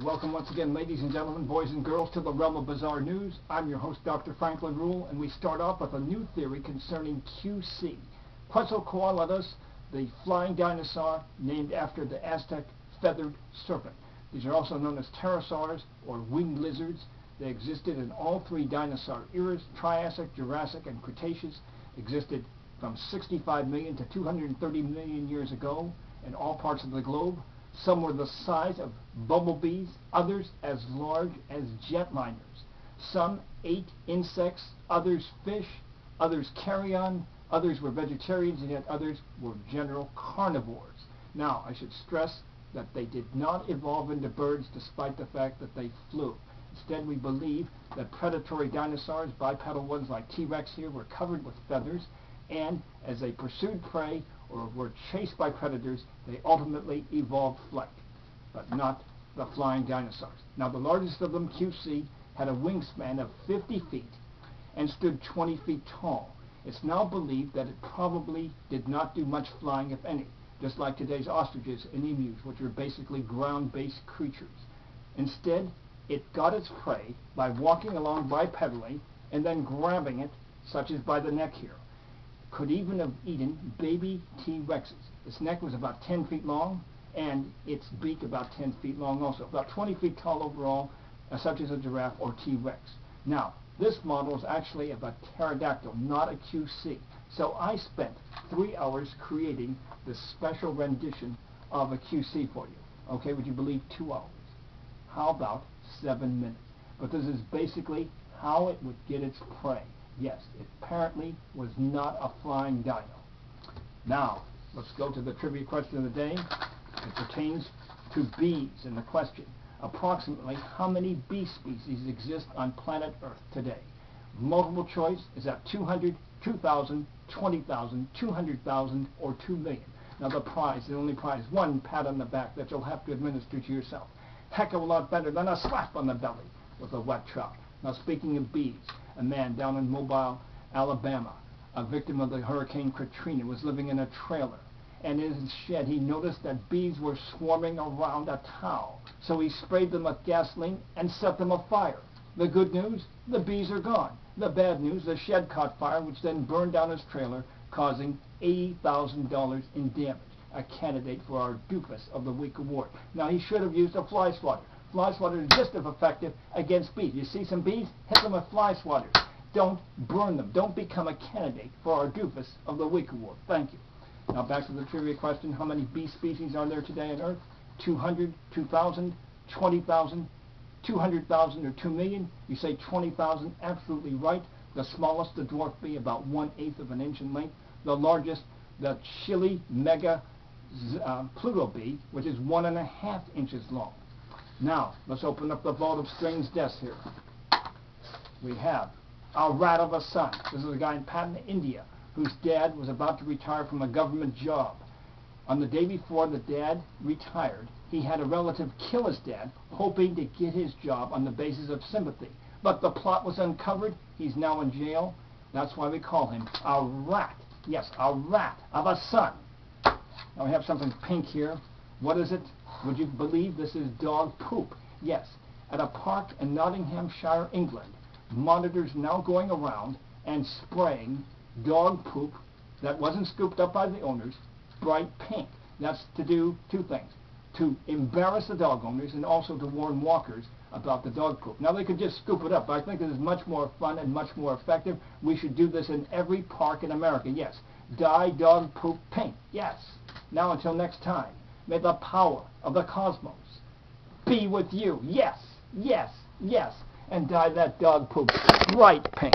Welcome once again, ladies and gentlemen, boys and girls, to the realm of bizarre news. I'm your host, Dr. Franklin Ruehl, and we start off with a new theory concerning QC. Quetzalcoatl, the flying dinosaur named after the Aztec feathered serpent. These are also known as pterosaurs or winged lizards. They existed in all three dinosaur eras: Triassic, Jurassic, and Cretaceous. Existed from 65 million to 230 million years ago in all parts of the globe. Some were the size of bumblebees, others as large as jetliners. Some ate insects, others fish, others carrion, others were vegetarians, and yet others were general carnivores. Now, I should stress that they did not evolve into birds despite the fact that they flew. Instead, we believe that predatory dinosaurs, bipedal ones like T-Rex here, were covered with feathers, and as they pursued prey or were chased by predators, they ultimately evolved flight, but not the flying dinosaurs. Now, the largest of them, QC, had a wingspan of 50 feet and stood 20 feet tall. It's now believed that it probably did not do much flying, if any, just like today's ostriches and emus, which are basically ground-based creatures. Instead, it got its prey by walking along bipedally and then grabbing it, such as by the neck here. Could even have eaten baby T-Rexes. Its neck was about 10 feet long, and its beak about 10 feet long also, about 20 feet tall overall, such as a giraffe or T-Rex. Now, this model is actually of a pterodactyl, not a QC. So I spent 3 hours creating this special rendition of a QC for you. Okay, would you believe 2 hours? How about 7 minutes? But this is basically how it would get its prey. Yes, it apparently was not a flying dino. Now, let's go to the trivia question of the day. It pertains to bees, and the question: approximately how many bee species exist on planet Earth today? Multiple choice is at 200, 2,000, 20,000, 200,000, or 2 million. Now, the only prize, one pat on the back that you'll have to administer to yourself. Heck of a lot better than a slap on the belly with a wet trout. Now, speaking of bees, a man down in Mobile, Alabama, a victim of the Hurricane Katrina, was living in a trailer, and in his shed he noticed that bees were swarming around a towel. So he sprayed them with gasoline and set them afire. The good news, the bees are gone. The bad news, the shed caught fire, which then burned down his trailer, causing $80,000 in damage. A candidate for our Doofus of the Week award. Now, he should have used a fly swatter. Fly swatter is just as effective against bees. You see some bees? Hit them with fly swatters. Don't burn them. Don't become a candidate for our Doofus of the Week award. Thank you. Now, back to the trivia question. How many bee species are there today on Earth? 200, 2,000, 20,000, 200,000, or 2 million? You say 20,000. Absolutely right. The smallest, the dwarf bee, about 1/8 of an inch in length. The largest, the Chile mega Pluto bee, which is 1.5 inches long. Now, let's open up the vault of strange deaths here. We have a rat of a son. This is a guy in Patna, India, whose dad was about to retire from a government job. On the day before the dad retired, he had a relative kill his dad, hoping to get his job on the basis of sympathy. But the plot was uncovered. He's now in jail. That's why we call him a rat. Yes, a rat of a son. Now we have something pink here. What is it? Would you believe this is dog poop? Yes. At a park in Nottinghamshire, England, monitors now going around and spraying dog poop that wasn't scooped up by the owners, bright pink. That's to do 2 things: to embarrass the dog owners and also to warn walkers about the dog poop. Now, they could just scoop it up, but I think this is much more fun and much more effective. We should do this in every park in America. Yes. Dye dog poop pink. Yes. Now, until next time, may the power of the cosmos be with you. Yes, yes, yes. And dye that dog poop bright pink.